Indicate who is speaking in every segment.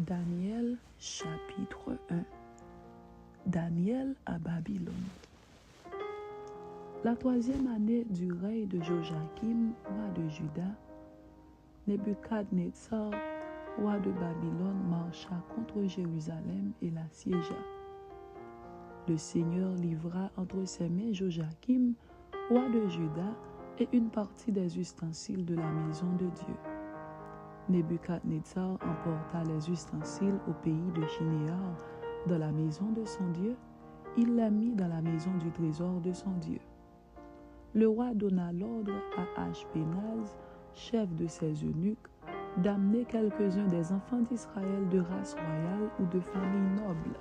Speaker 1: Daniel chapitre 1. Daniel à Babylone. La 3e année du règne de Joachim, roi de Juda, Nebuchadnezzar, roi de Babylone, marcha contre Jérusalem et la siégea. Le Seigneur livra entre ses mains Joachim, roi de Juda, et une partie des ustensiles de la maison de Dieu. Nebuchadnezzar emporta les ustensiles au pays de Shinéar, dans la maison de son Dieu. Il les mit dans la maison du trésor de son Dieu. Le roi donna l'ordre à Ashpenaz, chef de ses eunuques, d'amener quelques-uns des enfants d'Israël de race royale ou de famille noble,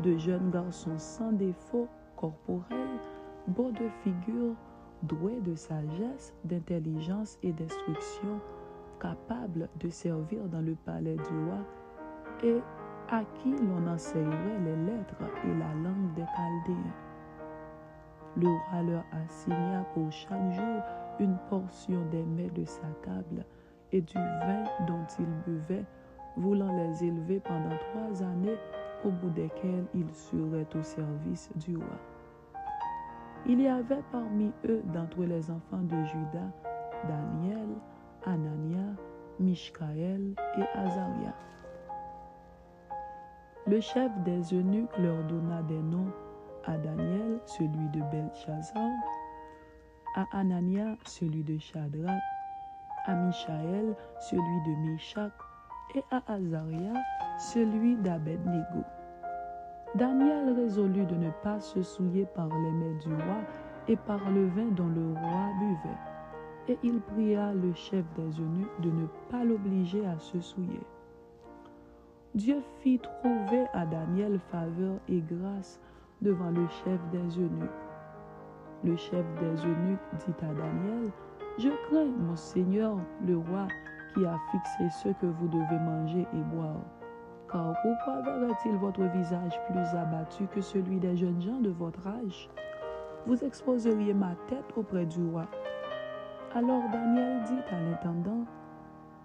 Speaker 1: de jeunes garçons sans défaut corporel, beaux de figure, doués de sagesse, d'intelligence et d'instruction, capables de servir dans le palais du roi et à qui l'on enseignerait les lettres et la langue des Chaldéens. Le roi leur assigna pour chaque jour une portion des mets de sa table et du vin dont ils buvaient, voulant les élever pendant 3 années, au bout desquelles ils seraient au service du roi. Il y avait parmi eux, d'entre les enfants de Juda, Daniel, Anania, Mishkaël et Azaria. Le chef des eunuques leur donna des noms: à Daniel, celui de Belchazzar, à Anania, celui de Shadrach, à Mishaël, celui de Meshach, et à Azaria, celui d'Abednego. Daniel résolut de ne pas se souiller par les mets du roi et par le vin dont le roi buvait. Et il pria le chef des eunuques de ne pas l'obliger à se souiller. Dieu fit trouver à Daniel faveur et grâce devant le chef des eunuques. Le chef des eunuques dit à Daniel: « Je crains, mon Seigneur, le roi, qui a fixé ce que vous devez manger et boire. Car pourquoi verrait-il votre visage plus abattu que celui des jeunes gens de votre âge? Vous exposeriez ma tête auprès du roi. » Alors Daniel dit à l'intendant,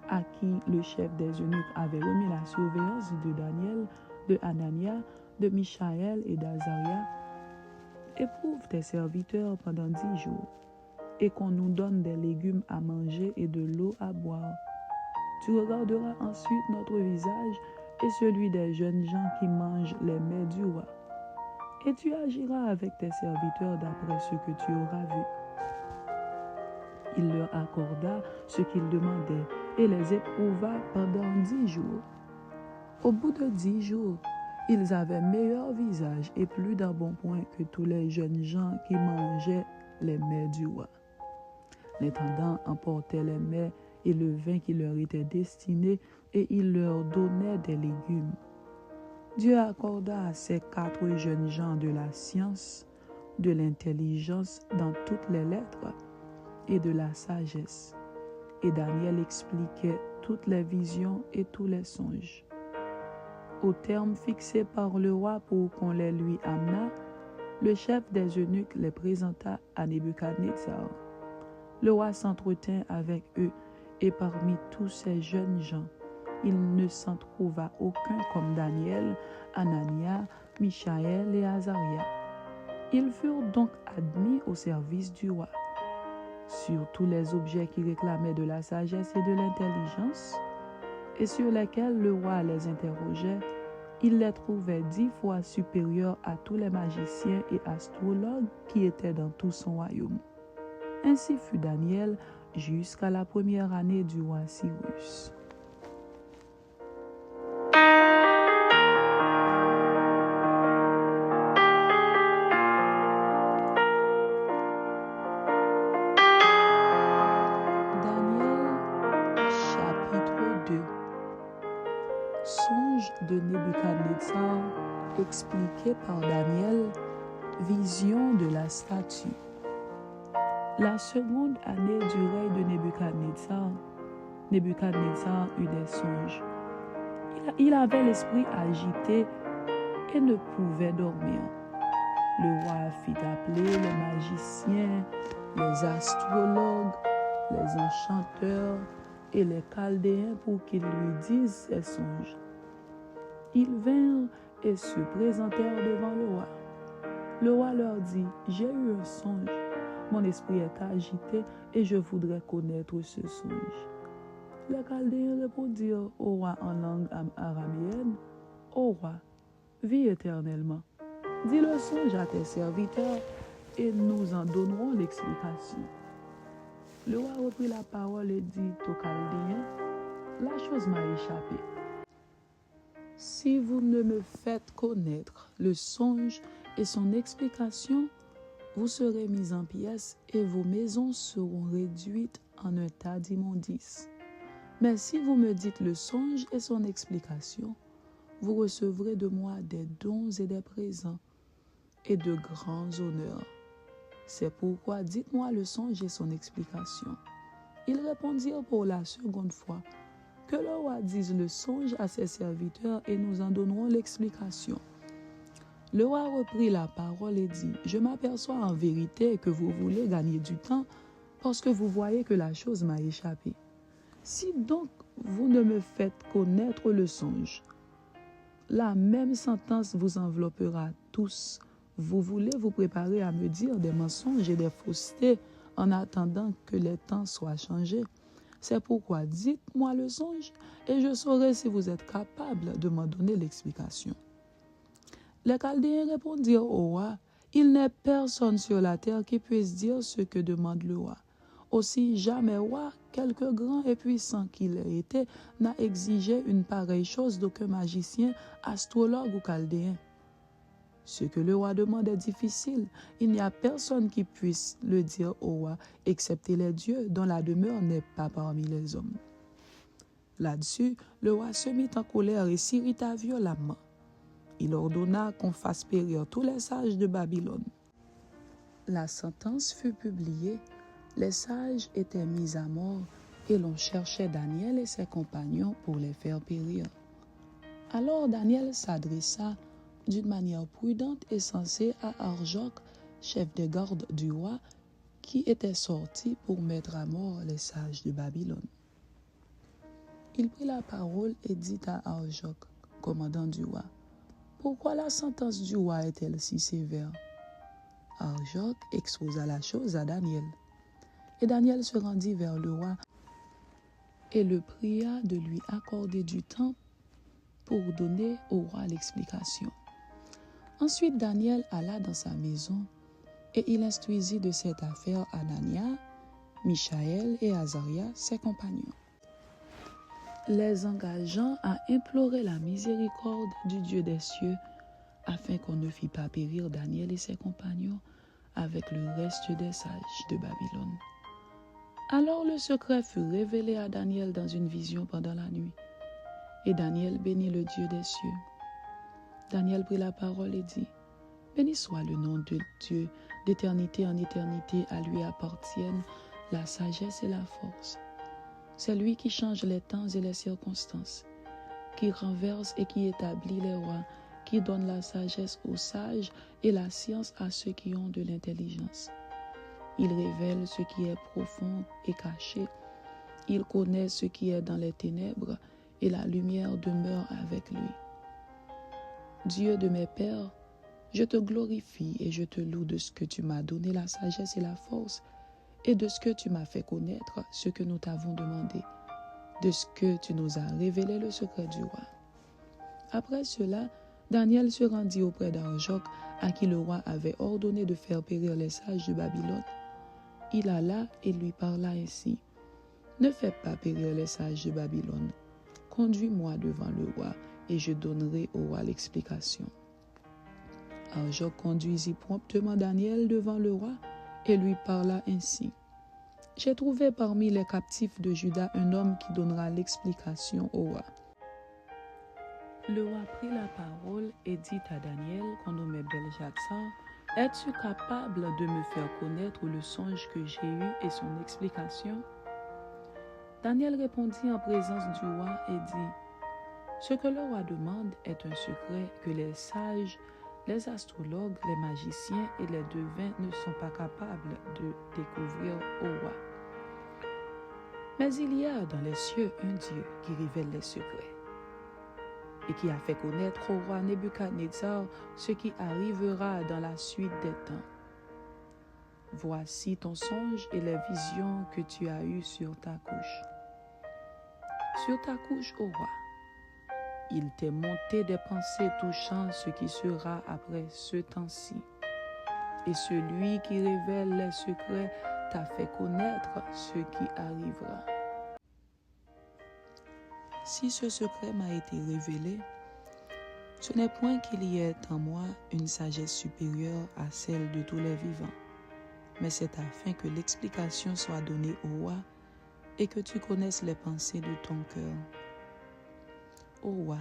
Speaker 1: à qui le chef des eunuques avait remis la surveillance de Daniel, de Anania, de Mishaël et d'Azaria: « Éprouve tes serviteurs pendant 10 jours, et qu'on nous donne des légumes à manger et de l'eau à boire. Tu regarderas ensuite notre visage et celui des jeunes gens qui mangent les mets du roi, et tu agiras avec tes serviteurs d'après ce que tu auras vu. » Il leur accorda ce qu'ils demandaient et les éprouva pendant 10 jours. Au bout de 10 jours, ils avaient meilleur visage et plus d'embonpoint que tous les jeunes gens qui mangeaient les mets du roi. L'intendant emportait les mets et le vin qui leur était destiné, et il leur donnait des légumes. Dieu accorda à ces 4 jeunes gens de la science, de l'intelligence dans toutes les lettres et de la sagesse. Et Daniel expliquait toutes les visions et tous les songes. Au terme fixé par le roi pour qu'on les lui amenât, le chef des eunuques les présenta à Nebuchadnezzar. Le roi s'entretint avec eux, et parmi tous ces jeunes gens, il ne s'en trouva aucun comme Daniel, Anania, Mishaël et Azaria. Ils furent donc admis au service du roi. Sur tous les objets qui réclamaient de la sagesse et de l'intelligence, et sur lesquels le roi les interrogeait, il les trouvait 10 fois supérieurs à tous les magiciens et astrologues qui étaient dans tout son royaume. Ainsi fut Daniel jusqu'à la 1re année du roi Cyrus. Songe de Nebuchadnezzar expliqué par Daniel, vision de la statue. La 2e année du règne de Nebuchadnezzar eut des songes. Il avait l'esprit agité et ne pouvait dormir. Le roi fit appeler les magiciens, les astrologues, les enchanteurs et les Chaldéens pour qu'ils lui disent ses songes. Ils vinrent et se présentèrent devant le roi. Le roi leur dit, j'ai eu un songe. Mon esprit est agité et je voudrais connaître ce songe. Les Chaldéens répondirent au roi en langue araméenne, ô roi, vis éternellement. Dis le songe à tes serviteurs et nous en donnerons l'explication. Le roi reprit la parole et dit aux Chaldéens, la chose m'a échappé. Si vous ne me faites connaître le songe et son explication, vous serez mis en pièces et vos maisons seront réduites en un tas d'immondices. Mais si vous me dites le songe et son explication, vous recevrez de moi des dons et des présents et de grands honneurs. C'est pourquoi dites-moi le songe et son explication. Ils répondirent pour la seconde fois, que le roi dise le songe à ses serviteurs et nous en donnerons l'explication. Le roi reprit la parole et dit, je m'aperçois en vérité que vous voulez gagner du temps parce que vous voyez que la chose m'a échappé. Si donc vous ne me faites connaître le songe, la même sentence vous enveloppera tous. Vous voulez vous préparer à me dire des mensonges et des faussetés en attendant que les temps soient changés. C'est pourquoi dites-moi le songe et je saurai si vous êtes capable de m'en donner l'explication. Les Chaldéens répondirent au roi, il n'est personne sur la terre qui puisse dire ce que demande le roi. Aussi jamais roi, quelque grand et puissant qu'il ait été, n'a exigé une pareille chose d'aucun magicien, astrologue ou chaldéen. Ce que le roi demande est difficile. Il n'y a personne qui puisse le dire au roi, excepté les dieux dont la demeure n'est pas parmi les hommes. Là-dessus, le roi se mit en colère et s'irrita violemment. Il ordonna qu'on fasse périr tous les sages de Babylone. La sentence fut publiée, les sages étaient mis à mort et l'on cherchait Daniel et ses compagnons pour les faire périr. Alors Daniel s'adressa d'une manière prudente et sensée à Arjoc, chef des gardes du roi, qui était sorti pour mettre à mort les sages de Babylone. Il prit la parole et dit à Arjoc, commandant du roi, « Pourquoi la sentence du roi est-elle si sévère ?» Arjoc exposa la chose à Daniel. Et Daniel se rendit vers le roi et le pria de lui accorder du temps pour donner au roi l'explication. Ensuite, Daniel alla dans sa maison et il instruisit de cette affaire Anania, Michaël et Azaria, ses compagnons, les engageant à implorer la miséricorde du Dieu des cieux afin qu'on ne fît pas périr Daniel et ses compagnons avec le reste des sages de Babylone. Alors le secret fut révélé à Daniel dans une vision pendant la nuit. Et Daniel bénit le Dieu des cieux. Daniel prit la parole et dit, « Béni soit le nom de Dieu, d'éternité en éternité, à lui appartiennent la sagesse et la force. C'est lui qui change les temps et les circonstances, qui renverse et qui établit les rois, qui donne la sagesse aux sages et la science à ceux qui ont de l'intelligence. Il révèle ce qui est profond et caché. Il connaît ce qui est dans les ténèbres et la lumière demeure avec lui. Dieu de mes pères, je te glorifie et je te loue de ce que tu m'as donné la sagesse et la force et de ce que tu m'as fait connaître ce que nous t'avons demandé, de ce que tu nous as révélé le secret du roi. » Après cela, Daniel se rendit auprès d'Arjoc, à qui le roi avait ordonné de faire périr les sages de Babylone. Il alla et lui parla ainsi. « Ne fais pas périr les sages de Babylone. Conduis-moi devant le roi, et je donnerai au roi l'explication. » Arjoc conduisit promptement Daniel devant le roi, et lui parla ainsi. « J'ai trouvé parmi les captifs de Juda un homme qui donnera l'explication au roi. » Le roi prit la parole et dit à Daniel, qu'on nommait Beljatsar, « Es-tu capable de me faire connaître le songe que j'ai eu et son explication ?» Daniel répondit en présence du roi et dit, « Ce que le roi demande est un secret que les sages, les astrologues, les magiciens et les devins ne sont pas capables de découvrir au roi. Mais il y a dans les cieux un Dieu qui révèle les secrets. et qui a fait connaître au roi Nebuchadnezzar ce qui arrivera dans la suite des temps. Voici ton songe et les visions que tu as eues sur ta couche. Sur ta couche, ô roi, il t'est monté des pensées touchant ce qui sera après ce temps-ci. Et celui qui révèle les secrets t'a fait connaître ce qui arrivera. Si ce secret m'a été révélé, ce n'est point qu'il y ait en moi une sagesse supérieure à celle de tous les vivants, mais c'est afin que l'explication soit donnée au roi et que tu connaisses les pensées de ton cœur. Ô roi,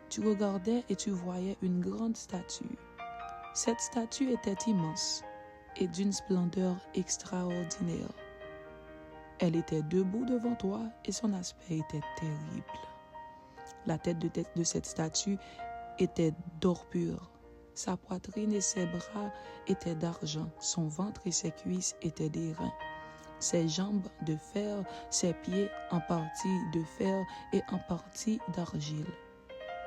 Speaker 1: tu regardais et tu voyais une grande statue. Cette statue était immense et d'une splendeur extraordinaire. Elle était debout devant toi et son aspect était terrible. La tête de cette statue était d'or pur. Sa poitrine et ses bras étaient d'argent. Son ventre et ses cuisses étaient d'airain. Ses jambes de fer, ses pieds en partie de fer et en partie d'argile.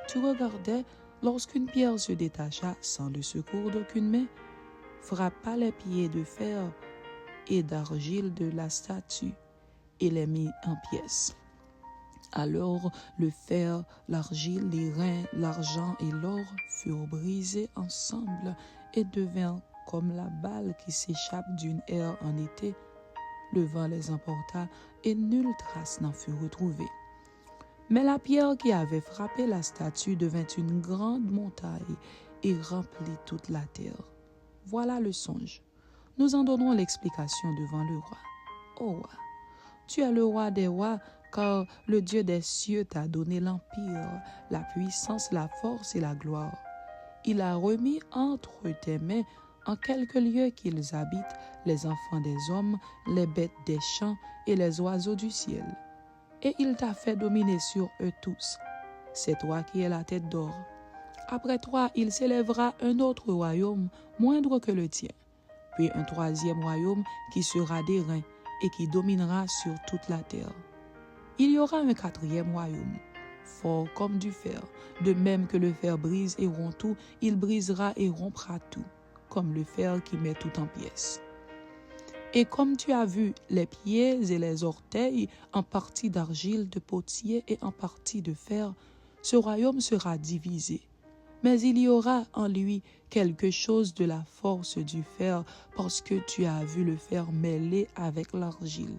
Speaker 1: Tu regardais lorsqu'une pierre se détacha sans le secours d'aucune main, frappa les pieds de fer et d'argile de la statue et les mit en pièces. Alors le fer, l'argile, les reins, l'argent et l'or furent brisés ensemble et devinrent comme la balle qui s'échappe d'une aire en été. Le vent les emporta et nulle trace n'en fut retrouvée. Mais la pierre qui avait frappé la statue devint une grande montagne et remplit toute la terre. Voilà le songe. Nous en donnerons l'explication devant le roi. Ô roi, tu es le roi des rois, car le Dieu des cieux t'a donné l'empire, la puissance, la force et la gloire. Il a remis entre tes mains, en quelque lieu qu'ils habitent, les enfants des hommes, les bêtes des champs et les oiseaux du ciel. Et il t'a fait dominer sur eux tous. C'est toi qui es la tête d'or. Après toi, il s'élèvera un autre royaume, moindre que le tien, puis un troisième royaume qui sera d'airain et qui dominera sur toute la terre. Il y aura un quatrième royaume, fort comme du fer. De même que le fer brise et rompt tout, il brisera et rompra tout, comme le fer qui met tout en pièces. Et comme tu as vu les pieds et les orteils, en partie d'argile de potier et en partie de fer, ce royaume sera divisé. Mais il y aura en lui quelque chose de la force du fer, parce que tu as vu le fer mêlé avec l'argile.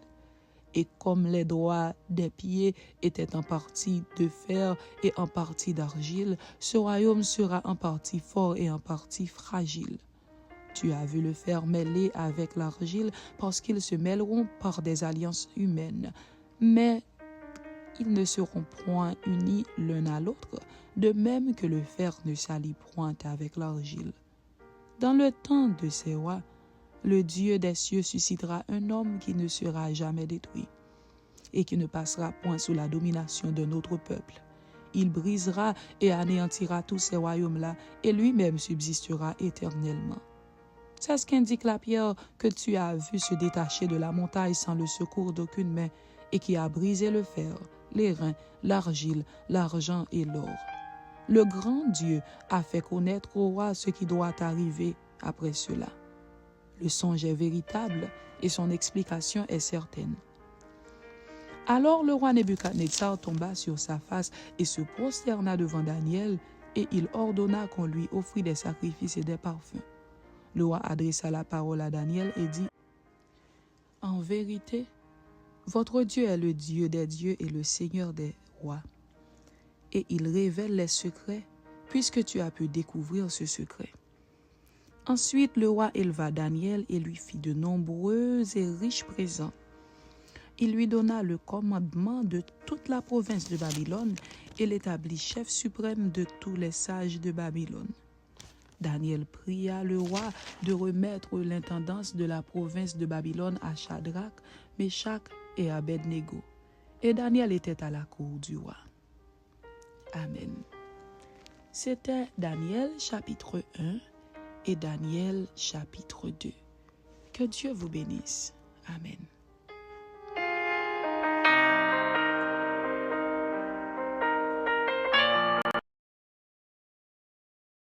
Speaker 1: Et comme les doigts des pieds étaient en partie de fer et en partie d'argile, ce royaume sera en partie fort et en partie fragile. Tu as vu le fer mêlé avec l'argile parce qu'ils se mêleront par des alliances humaines. Mais ils ne seront point unis l'un à l'autre, de même que le fer ne s'allie point avec l'argile. Dans le temps de ces rois, le Dieu des cieux suscitera un homme qui ne sera jamais détruit et qui ne passera point sous la domination d'un autre peuple. Il brisera et anéantira tous ces royaumes-là et lui-même subsistera éternellement. C'est ce qu'indique la pierre que tu as vue se détacher de la montagne sans le secours d'aucune main et qui a brisé le fer, les reins, l'argile, l'argent et l'or. Le grand Dieu a fait connaître au roi ce qui doit arriver après cela. Le songe est véritable et son explication est certaine. Alors le roi Nebuchadnezzar tomba sur sa face et se prosterna devant Daniel, et il ordonna qu'on lui offrit des sacrifices et des parfums. Le roi adressa la parole à Daniel et dit: « En vérité, votre Dieu est le Dieu des dieux et le Seigneur des rois. Et il révèle les secrets, puisque tu as pu découvrir ce secret. » Ensuite, le roi éleva Daniel et lui fit de nombreux et riches présents. Il lui donna le commandement de toute la province de Babylone et l'établit chef suprême de tous les sages de Babylone. Daniel pria le roi de remettre l'intendance de la province de Babylone à Shadrach, Meshach et Abednego. Et Daniel était à la cour du roi. Amen. C'était Daniel chapitre 1 et Daniel chapitre 2. Que Dieu vous bénisse. Amen.